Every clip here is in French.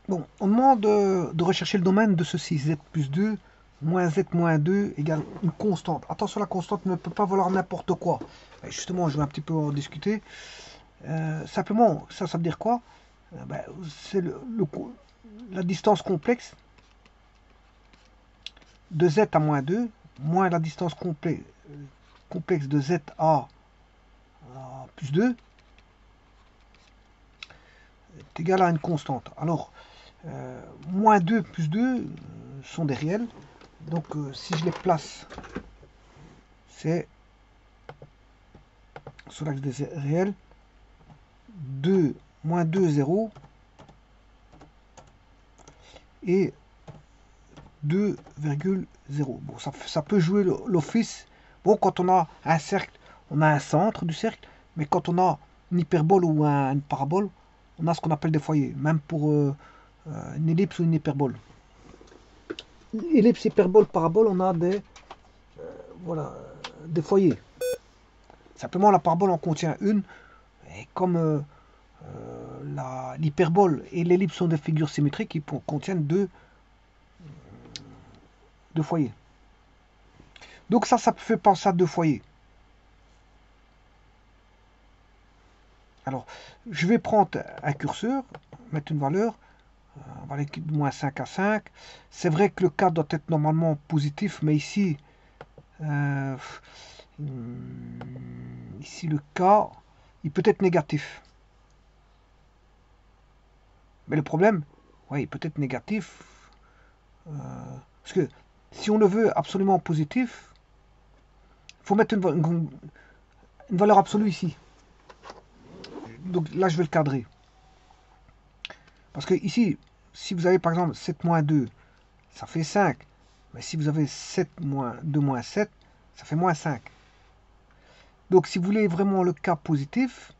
Bon, on demande de rechercher le domaine de ceci, z plus 2 moins z moins 2 égale une constante. Attention, la constante ne peut pas valoir n'importe quoi. Et justement, je vais un petit peu en discuter. Simplement, ça veut dire quoi? Ben, c'est la distance complexe de z à moins 2 moins la distance complexe de z à plus 2 est égal à une constante. Alors, moins 2 plus 2 sont des réels. Donc, si je les place, c'est sur l'axe des réels, 2, moins 2, 0, et 2,0. Bon, ça peut jouer l'office. Bon, quand on a un cercle, on a un centre du cercle, mais quand on a une hyperbole ou une parabole, on a ce qu'on appelle des foyers, même pour une ellipse ou une hyperbole. Ellipse, hyperbole, parabole, on a voilà, des foyers. Simplement, la parabole en contient une, et comme l'hyperbole et l'ellipse sont des figures symétriques, ils contiennent deux foyers. Donc ça fait penser à deux foyers. Alors, je vais prendre un curseur, mettre une valeur, on va aller de moins 5 à 5. C'est vrai que le cas doit être normalement positif, mais euh, ici le cas, il peut être négatif. Mais le problème, oui, il peut être négatif, parce que si on le veut absolument positif, il faut mettre une valeur absolue ici. Donc là, je vais le cadrer. Parce que ici, si vous avez par exemple 7 moins 2, ça fait 5. Mais si vous avez 7 moins 2 moins 7, ça fait moins 5. Donc si vous voulez vraiment le cas positif,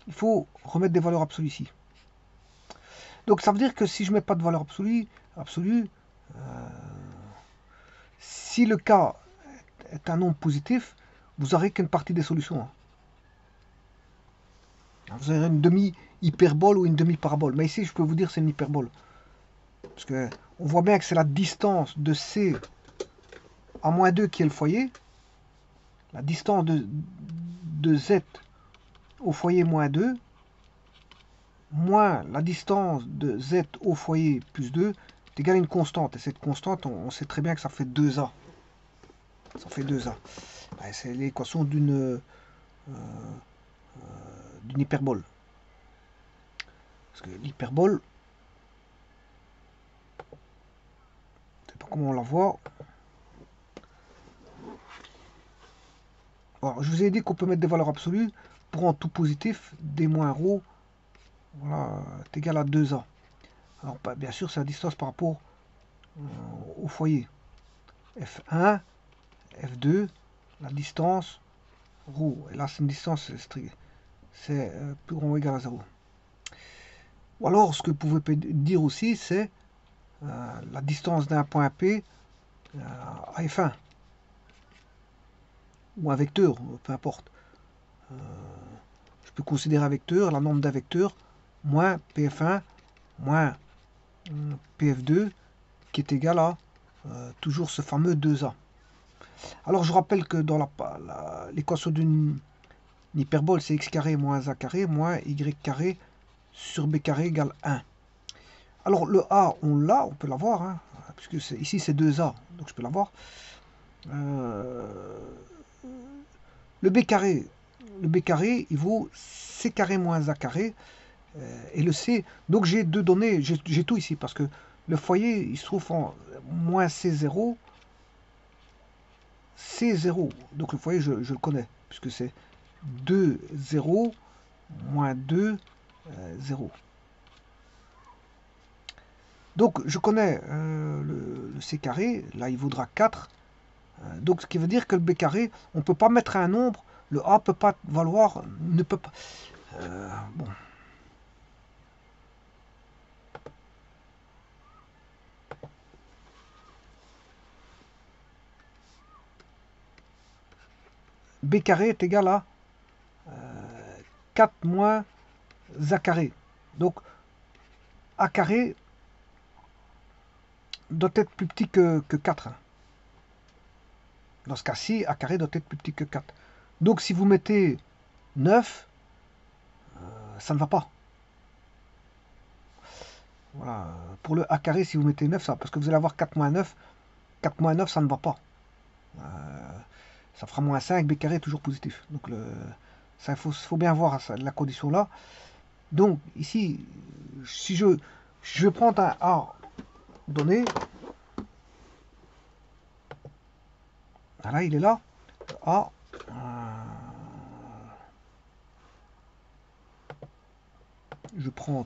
il faut remettre des valeurs absolues ici. Donc ça veut dire que si je ne mets pas de valeur absolue, si le cas est un nombre positif, vous n'aurez qu'une partie des solutions. Vous aurez une demi-hyperbole ou une demi-parabole. Mais ici, je peux vous dire que c'est une hyperbole. Parce que on voit bien que c'est la distance de C à moins 2 qui est le foyer. La distance de Z au foyer moins 2, moins la distance de Z au foyer plus 2, est égal à une constante. Et cette constante, on sait très bien que ça fait 2A. Ça fait 2A. C'est l'équation d'une hyperbole. Parce que l'hyperbole, je ne sais pas comment on la voit. Alors, je vous ai dit qu'on peut mettre des valeurs absolues pour en tout positif, d moins ρ, voilà, est égal à 2A. Alors, bien sûr, c'est la distance par rapport au foyer. F1, F2, la distance, ρ. Et là, c'est une distance c'est plus grand ou égal à 0. Ou alors, ce que vous pouvez dire aussi, c'est la distance d'un point P à F1. Ou un vecteur, peu importe. Je peux considérer un vecteur, la norme d'un vecteur, moins PF1, moins PF2, qui est égal à toujours ce fameux 2A. Alors, je rappelle que dans l'équation d'une hyperbole, c'est x carré moins a carré moins y carré sur b carré égale 1. Alors, le a, on l'a, on peut l'avoir, hein, puisque ici c'est 2a, donc je peux l'avoir. Euh, le b carré, il vaut c carré moins a carré, et le c, donc j'ai deux données, j'ai tout ici, parce que le foyer, il se trouve en moins c0, c0, donc le foyer, je le connais, puisque c'est 2, 0, moins 2, 0. Donc je connais le c carré, là il vaudra 4. Donc ce qui veut dire que le b carré, on ne peut pas mettre un nombre, le a peut pas valoir, ne peut pas. Bon. B carré est égal à 4 moins A carré. Donc, A carré doit être plus petit que 4. Dans ce cas-ci, A carré doit être plus petit que 4. Donc, si vous mettez 9, ça ne va pas. Voilà. Pour le A carré, si vous mettez 9, ça, parce que vous allez avoir 4 moins 9. 4 moins 9, ça ne va pas. Ça fera moins 5, B carré est toujours positif. Donc, ça, faut bien voir ça, la condition là. Donc, ici, si je prends un A donné, voilà, il est là, A, je prends,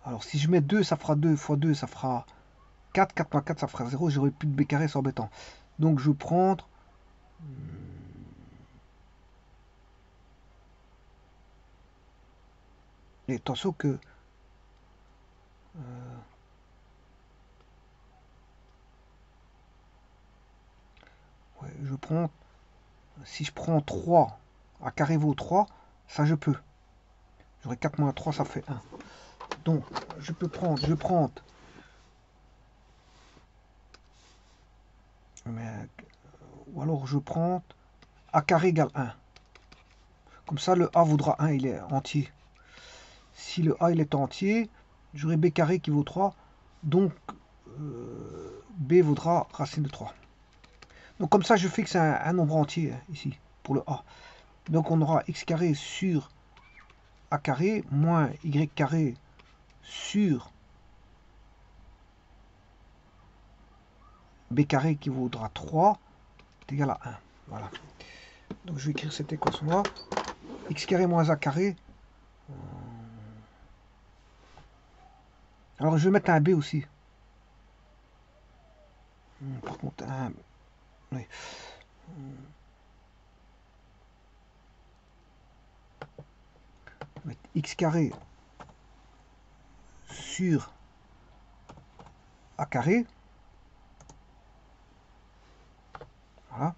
alors si je mets 2, ça fera 2 fois 2, ça fera 4, 4 moins 4, ça fera 0, j'aurai plus de B carré, c'est embêtant. Donc, je prends, et attention que, ouais, je prends, si je prends 3, A carré vaut 3, ça je peux. J'aurai 4 moins 3, ça fait 1. Donc, je prends, mais, ou alors je prends A carré égale 1. Comme ça, le A vaudra 1, il est entier. Si le A il est entier, j'aurai B carré qui vaut 3. Donc, B vaudra racine de 3. Donc comme ça, je fixe un nombre entier ici, pour le A. Donc on aura x carré sur A carré moins y carré sur B carré qui vaudra 3 est égal à 1. Voilà. Donc je vais écrire cette équation-là. X carré moins A carré. Alors je vais mettre un B aussi. Par contre, un... Oui. Mettre x carré sur A carré. Voilà.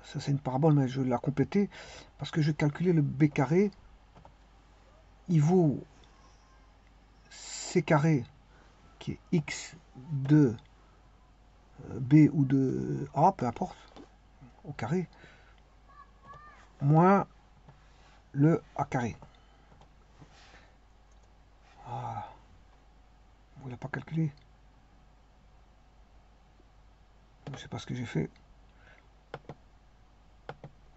Ça c'est une parabole, mais je vais la compléter parce que je vais calculer le B carré. Il vaut C carré qui est x de B ou de A, peu importe, au carré, moins le A carré. Ah, vous l'avez pas calculé. Je sais pas ce que j'ai fait.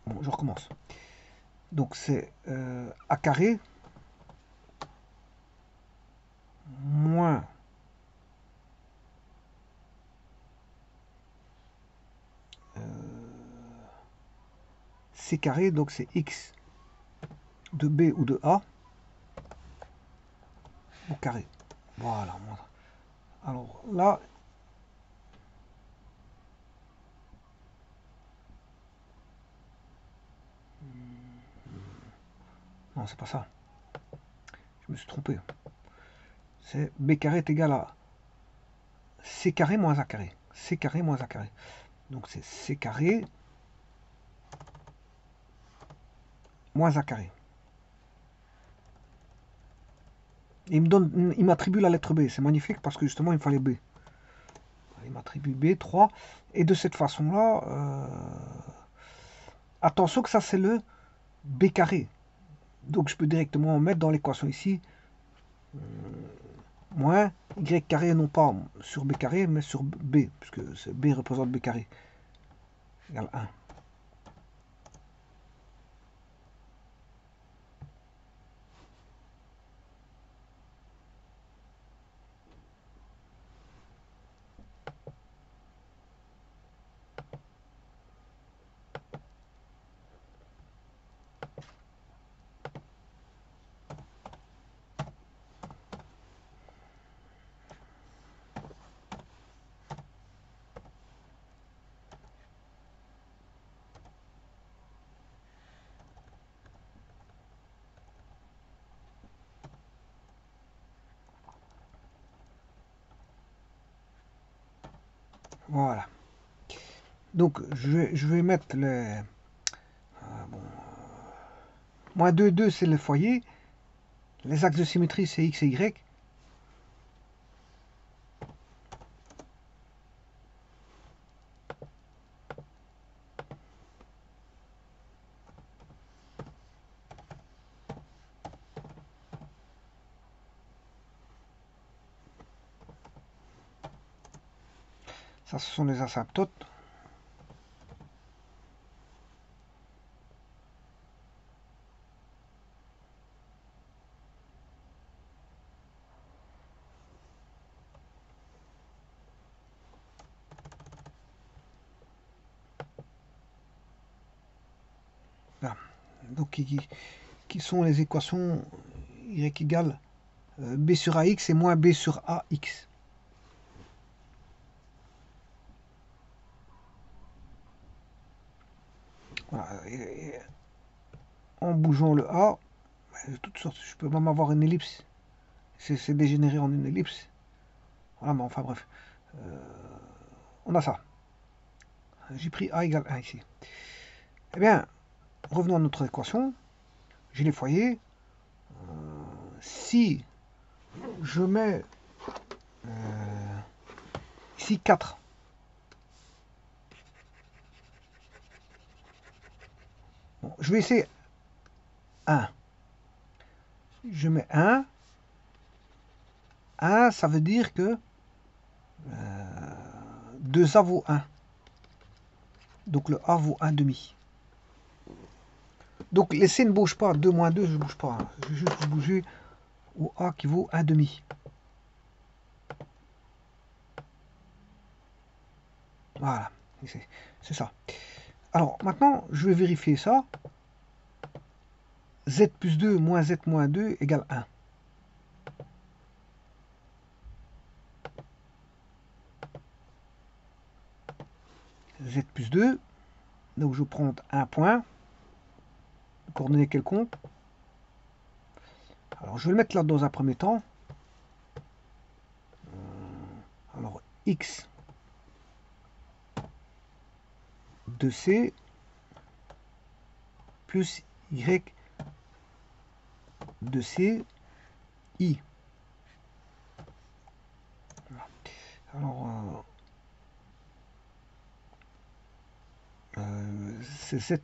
Bon, je recommence. Donc c'est A carré moins C carré, donc c'est x de B ou de A au carré. Voilà. Alors là, non, c'est pas ça. Je me suis trompé. C'est B carré est égal à C carré moins A carré. C carré moins A carré. Donc c'est C carré moins A carré. Et il m'attribue la lettre B. C'est magnifique parce que justement il me fallait B. Il m'attribue B, 3. Et de cette façon-là, attention que ça c'est le B carré. Donc je peux directement mettre dans l'équation ici moins y carré, non pas sur B carré, mais sur B, puisque B représente B carré, égale 1. Voilà. Donc, je vais mettre les... bon, moins 2, 2, c'est le foyer. Les axes de symétrie, c'est X et Y. Ça, ce sont les asymptotes. Voilà. Donc, qui sont les équations y égale b sur ax et moins b sur ax. Voilà. Et en bougeant le a, de toutes sortes, je peux même avoir une ellipse. C'est dégénéré en une ellipse. Voilà, mais enfin bref. On a ça. J'ai pris a égale 1 ici. Eh bien, revenons à notre équation. J'ai les foyers. Si je mets ici 4, bon, je vais essayer 1. Je mets 1. 1, ça veut dire que 2A vaut 1. Donc le A vaut 1 demi. Donc les C ne bougent pas. 2 moins 2, je ne bouge pas. Je vais juste bouger au A qui vaut 1 demi. Voilà. C'est ça. Alors maintenant, je vais vérifier ça. Z plus 2 moins Z moins 2 égale 1. Z plus 2. Donc je prends un point. Coordonnée quelconque. Alors je vais le mettre là dans un premier temps. Alors X de C plus Y de C I. Alors c'est Z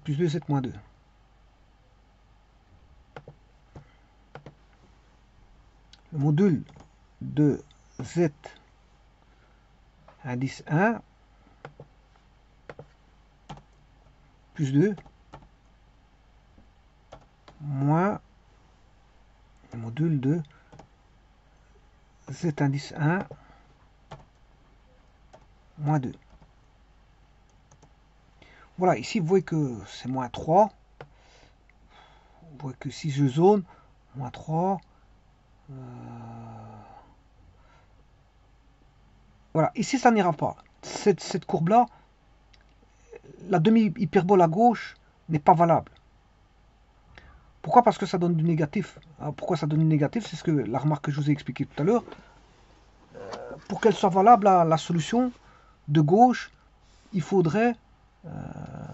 plus 2, Z moins 2. Le module de Z indice 1 plus 2 moins le module de Z indice 1 moins 2. Voilà, ici vous voyez que c'est moins 3. Vous voyez que si je zone, moins 3. Voilà, ici ça n'ira pas. Cette courbe-là, la demi-hyperbole à gauche n'est pas valable. Pourquoi? Parce que ça donne du négatif. Alors, pourquoi ça donne du négatif? C'est ce que la remarque que je vous ai expliquée tout à l'heure. Pour qu'elle soit valable, la solution de gauche, il faudrait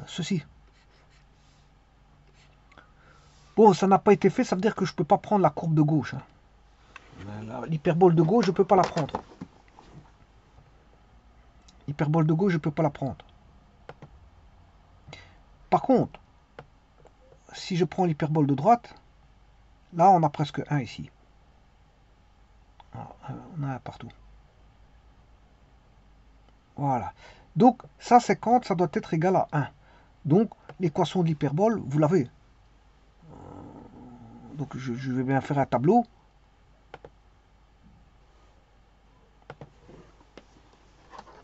ceci. Bon, ça n'a pas été fait, ça veut dire que je ne peux pas prendre la courbe de gauche. L'hyperbole de gauche, je ne peux pas la prendre. L'hyperbole de gauche, je ne peux pas la prendre. Par contre, si je prends l'hyperbole de droite, là, on a presque 1 ici. Alors, on a 1 partout. Voilà. Donc, ça, 50, ça doit être égal à 1. Donc, l'équation de l'hyperbole, vous l'avez. Donc, je vais bien faire un tableau.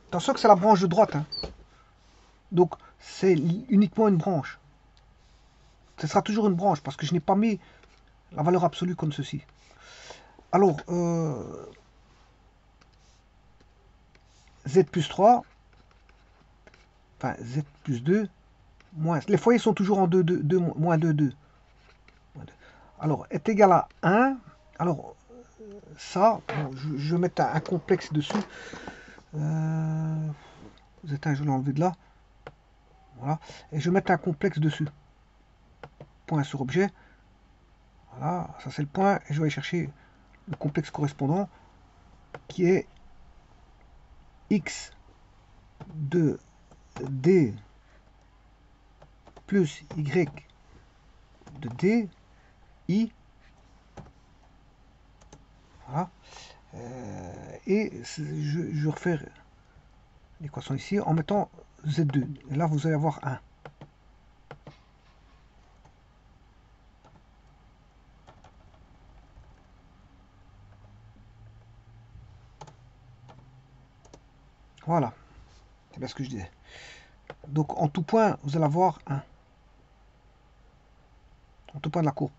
Attention que c'est la branche de droite. Hein. Donc, c'est uniquement une branche. Ce sera toujours une branche parce que je n'ai pas mis la valeur absolue comme ceci. Alors, Z plus 3, enfin Z plus 2, moins. Les foyers sont toujours en 2, 2, 2 moins 2, 2. Alors, est égal à 1. Alors, ça, bon, je vais mettre un complexe dessus. Vous êtes un, je vais l'enlever de là. Voilà. Et je vais mettre un complexe dessus. Point sur objet. Voilà, ça c'est le point. Et je vais aller chercher le complexe correspondant qui est x de d plus y de d i. Voilà. Et je vais refaire l'équation ici en mettant z2. Et là, vous allez avoir 1. Voilà. C'est bien ce que je disais. Donc, en tout point, vous allez avoir 1. En tout point de la courbe.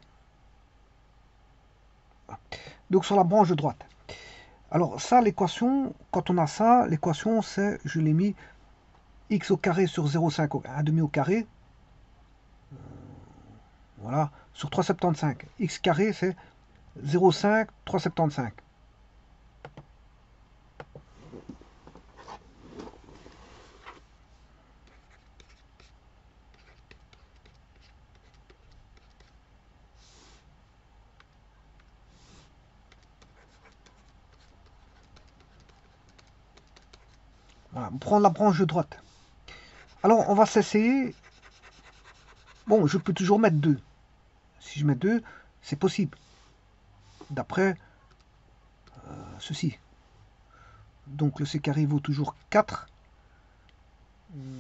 Voilà. Donc, sur la branche de droite. Alors, ça, l'équation, quand on a ça, l'équation, c'est, je l'ai mis, x au carré sur 0,5 1 demi au carré. Voilà. Sur 3,75. X carré, c'est 0,5, 3,75. Voilà. Prendre la branche de droite. Alors, on va s'essayer. Bon, je peux toujours mettre 2. Si je mets 2, c'est possible. D'après ceci. Donc, le c carré vaut toujours 4.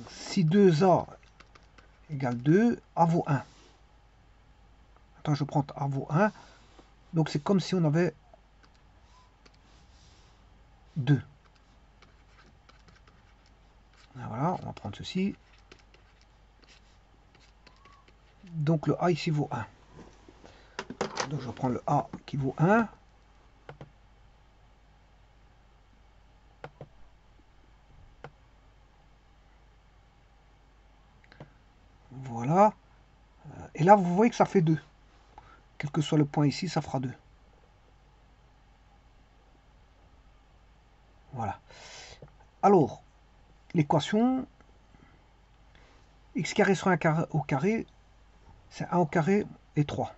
Si 2a égale 2, a vaut 1. Attends, je prends a vaut 1. Donc, c'est comme si on avait 2. Voilà, on va prendre ceci. Donc, le a ici vaut 1. Donc, je prends le a qui vaut 1. Voilà. Et là, vous voyez que ça fait 2. Quel que soit le point ici, ça fera 2. Voilà. Alors, l'équation x carré sur 1 carré au carré, c'est 1 au carré et 3.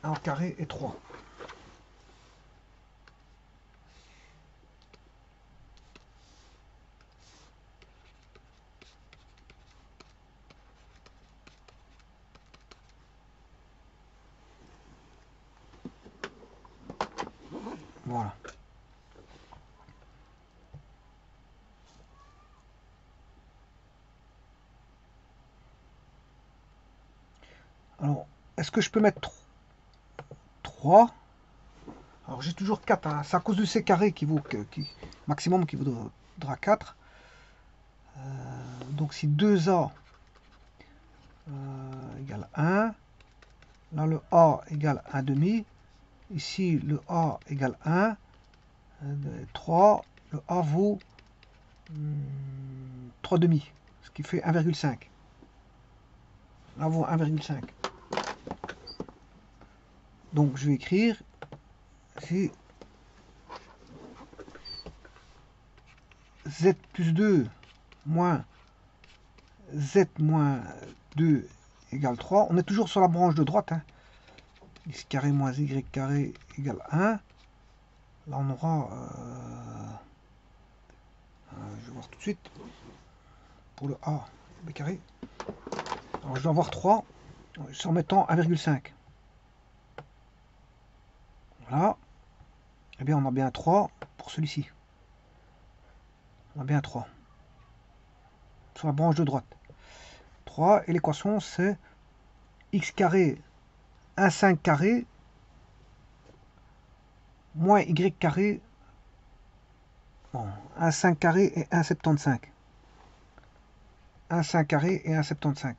1 au carré et 3. Voilà. Alors, est-ce que je peux mettre 3? Alors, j'ai toujours 4. Hein. C'est à cause de c carré qui vaut maximum qui vaudra 4. Donc, si 2a égale 1, là, le a égale 1 demi. Ici, le a égale 1. 3. Le a vaut 3 demi. Ce qui fait 1,5. Là, vaut 1,5. Donc, je vais écrire ici z plus 2 moins z moins 2 égale 3. On est toujours sur la branche de droite. Hein. X carré moins y carré égale 1. Là, on aura... je vais voir tout de suite. Pour le a, b carré. Alors, je dois avoir 3 en mettant 1,5. Voilà. Eh bien, on a bien 3 pour celui-ci. On a bien 3. Sur la branche de droite. 3. Et l'équation, c'est x carré 1 5 carré moins y carré. Bon, 1 5 carré et 1,75. 1 5 carré et 1,75.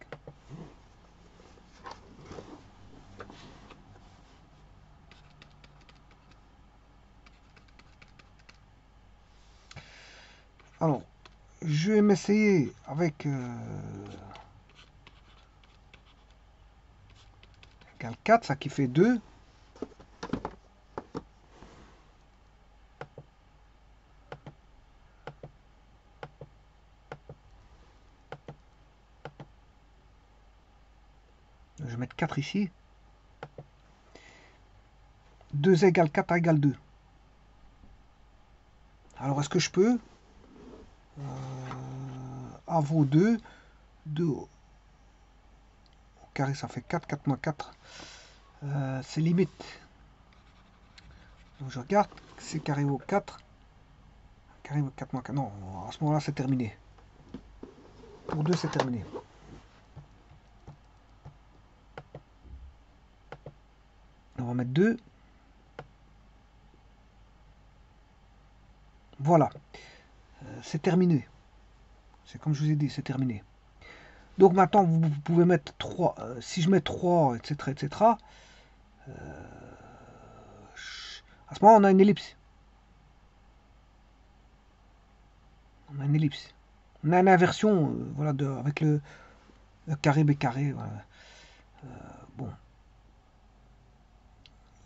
Alors, je vais m'essayer avec égale 4, ça qui fait 2. je vais mettre 4 ici. 2 égale 4 égale 2. Alors, est-ce que je peux A vaut 2. 2 au carré, ça fait 4. 4 moins 4. C'est limite. Donc, je regarde. C'est carré vaut 4. Carré vaut 4 moins 4. Non, à ce moment-là, c'est terminé. Pour 2, c'est terminé. On va mettre 2. Voilà. C'est terminé. C'est comme je vous ai dit, c'est terminé. Donc maintenant, vous pouvez mettre 3. Si je mets 3, etc., etc., à ce moment, on a une ellipse. On a une ellipse. On a une inversion voilà, avec le carré B carré. Voilà. Bon.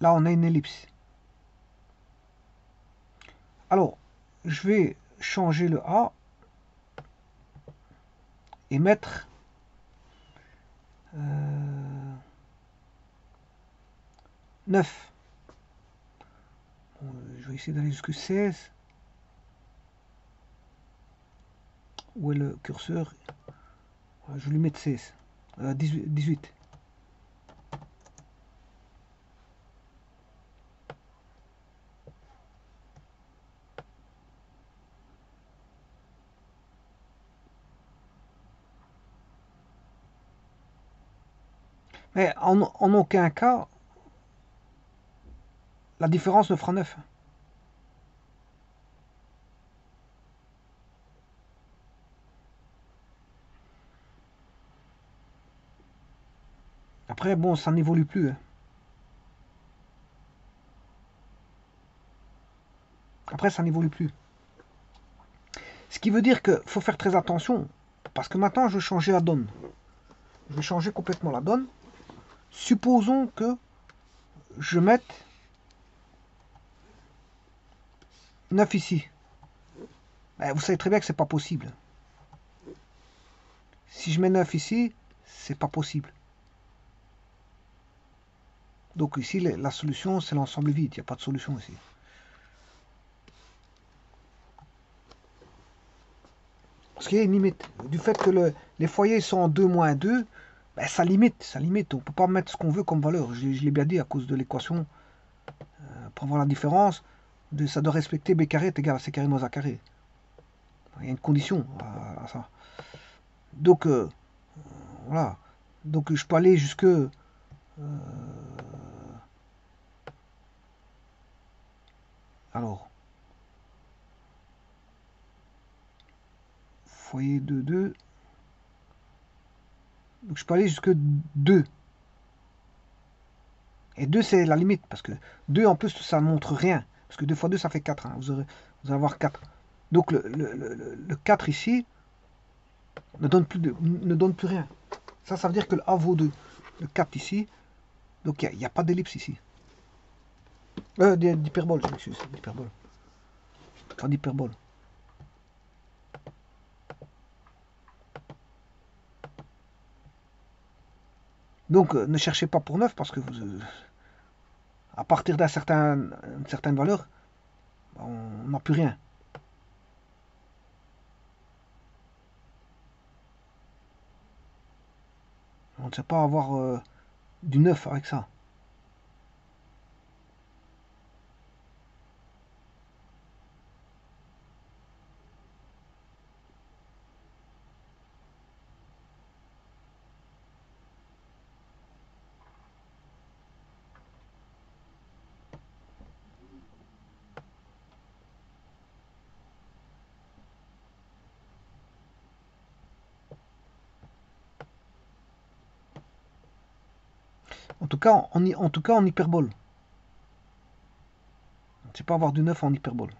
Là, on a une ellipse. Alors, je vais changer le A et mettre 9. Bon, je vais essayer d'aller jusqu'à 16. Où est le curseur? Je vais lui mettre 16. 18. Mais en aucun cas, la différence ne fera 9. Après, bon, ça n'évolue plus. Hein. Après, ça n'évolue plus. Ce qui veut dire qu'il faut faire très attention. Parce que maintenant, je vais changer la donne. Je vais changer complètement la donne. Supposons que je mette 9 ici. Ben, vous savez très bien que c'est pas possible. Si je mets 9 ici, c'est pas possible. Donc ici, la solution, c'est l'ensemble vide. Il n'y a pas de solution ici. Parce qu'il y a une limite. Du fait que les foyers sont en 2 moins 2, ben, ça limite. Ça limite. On ne peut pas mettre ce qu'on veut comme valeur. Je l'ai bien dit à cause de l'équation. Pour voir la différence, ça doit respecter B carré est égal à C carré moins A carré. Il y a une condition à ça. Donc, voilà. Donc, je peux aller jusque... alors, foyer de 2. Donc, je peux aller jusque 2. Et 2, c'est la limite. Parce que 2, en plus, ça ne montre rien. Parce que 2 fois 2, ça fait 4. Hein. Vous allez avoir 4. Donc, le 4 ici ne donne plus rien. Ça veut dire que le A vaut 2. Le 4 ici. Donc, il n'y a pas d'ellipse ici. D'hyperbole, je m'excuse. D'hyperbole. Pas d'hyperbole. Donc, ne cherchez pas pour 9 parce que à partir d'une certaine valeur, on n'a plus rien. On ne sait pas avoir du 9 avec ça. En tout cas, en hyperbole. On ne sait pas avoir du 9 en hyperbole.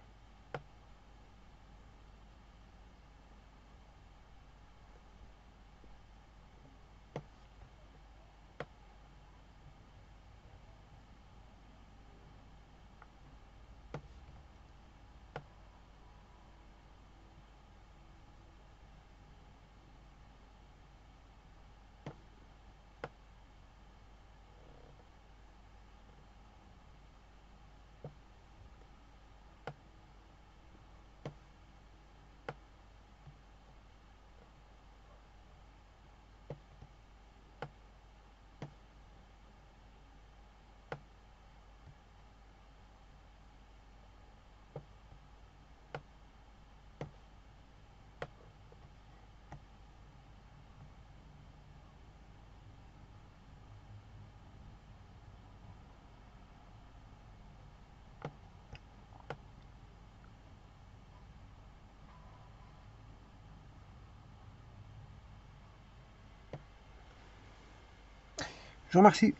Je vous remercie.